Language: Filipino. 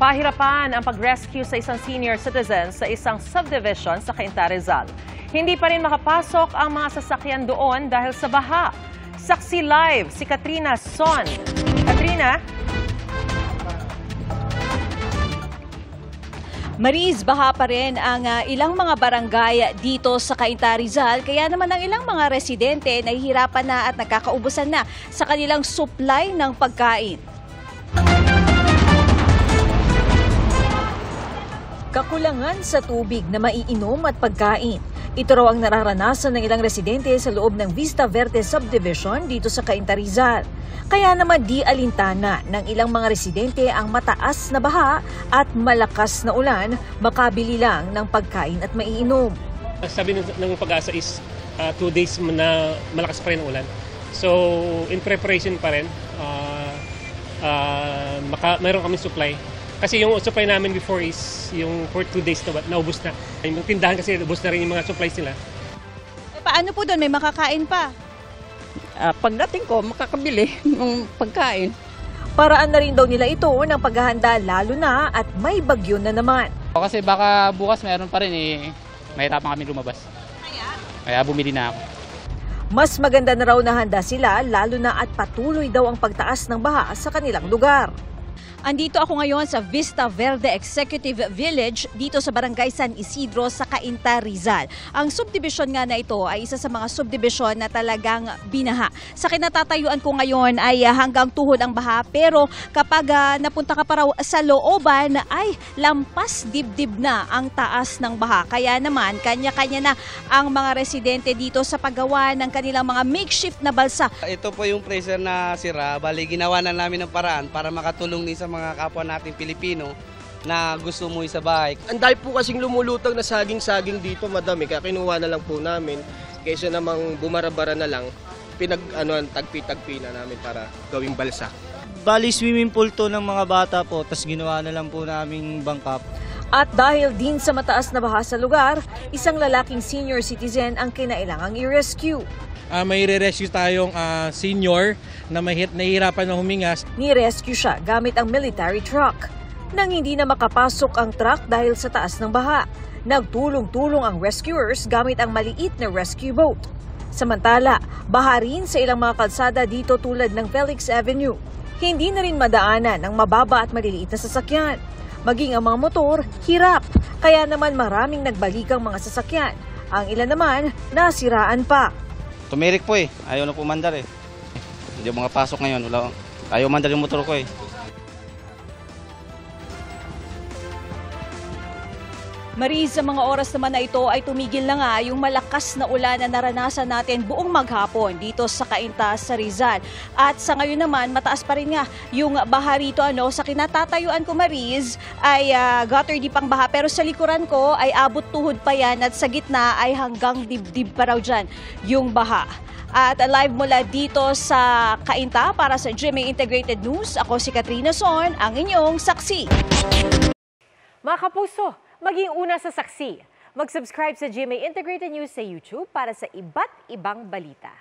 Pahirapan ang pag-rescue sa isang senior citizen sa isang subdivision sa Cainta, Rizal. Hindi pa rin makapasok ang mga sasakyan doon dahil sa baha. Saksi live si Katrina Son. Katrina? Mariz, baha pa rin ang ilang mga barangay dito sa Cainta, Rizal. Kaya naman ang ilang mga residente nahihirapan na at nagkakaubusan na sa kanilang supply ng pagkain. Kakulangan sa tubig na maiinom at pagkain. Ito raw ang nararanasan ng ilang residente sa loob ng Vista Verde Subdivision dito sa Cainta, Rizal. Kaya naman di alintana ng ilang mga residente ang mataas na baha at malakas na ulan, makabili lang ng pagkain at maiinom. Sabi ng Pag-asa is 2 days na malakas pa rin ang ulan. So in preparation pa rin, mayroon kami supply. Kasi yung supply namin before is yung for 2 days na naubos na. Yung tindahan kasi ubos na rin yung mga supplies nila. Paano po doon? May makakain pa? Pagdating ko, makakabili ng pagkain. Paraan na rin daw nila ito ng paghahanda lalo na at may bagyo na naman. Kasi baka bukas meron pa rin mahirapan kami lumabas. Kaya bumili na ako. Mas maganda na raw na handa sila lalo na at patuloy daw ang pagtaas ng baha sa kanilang lugar. Andito ako ngayon sa Vista Verde Executive Village dito sa Barangay San Isidro sa Cainta, Rizal. Ang subdivision nga na ito ay isa sa mga subdivision na talagang binaha. Sa kinatatayuan ko ngayon ay hanggang tuhod ang baha pero kapag napunta ka pa raw sa looban ay lampas dibdib na ang taas ng baha. Kaya naman kanya-kanya na ang mga residente dito sa paggawa ng kanilang mga makeshift na balsa. Ito po yung pressure na sira, bali ginawa na namin ng paraan para makatulong din sa mga kapwa nating Pilipino na gusto mo sa bahay. Ang dahil po kasing lumulutang na saging-saging dito, madami, kaya kinuha na lang po namin. Kaysa namang bumarabara na lang, tagpi-tagpi na namin para gawing balsa. Bali swimming pool to ng mga bata po, tas ginawa na lang po naming bangkap. At dahil din sa mataas na baha sa lugar, isang lalaking senior citizen ang kinailangang i-rescue. May re-rescue tayong senior na nahihirapan na huminga. Ni-rescue siya gamit ang military truck. Nang hindi na makapasok ang truck dahil sa taas ng baha, nagtulong-tulong ang rescuers gamit ang maliit na rescue boat. Samantala, baha rin sa ilang mga kalsada dito tulad ng Felix Avenue. Hindi na rin madaanan ng mababa at maliliit na sasakyan. Maging ang mga motor, hirap. Kaya naman maraming nagbalikang mga sasakyan. Ang ilan naman, nasiraan pa. Tumirik po ayaw na pumandar Hindi mo makapasok ngayon, ayaw mandar yung motor ko Mariz, sa mga oras naman na ito ay tumigil na nga yung malakas na ulan na naranasan natin buong maghapon dito sa Cainta, sa Rizal. At sa ngayon naman, mataas pa rin nga yung baha rito. Sa kinatatayuan ko, Mariz, ay gutter deep ang baha. Pero sa likuran ko ay abot tuhod pa yan at sa gitna ay hanggang dibdib pa raw dyan yung baha. At live mula dito sa Cainta para sa GMA Integrated News, ako si Katrina Son, ang inyong saksi. Mga kapuso, maging una sa saksi. Mag-subscribe sa GMA Integrated News sa YouTube para sa iba't ibang balita.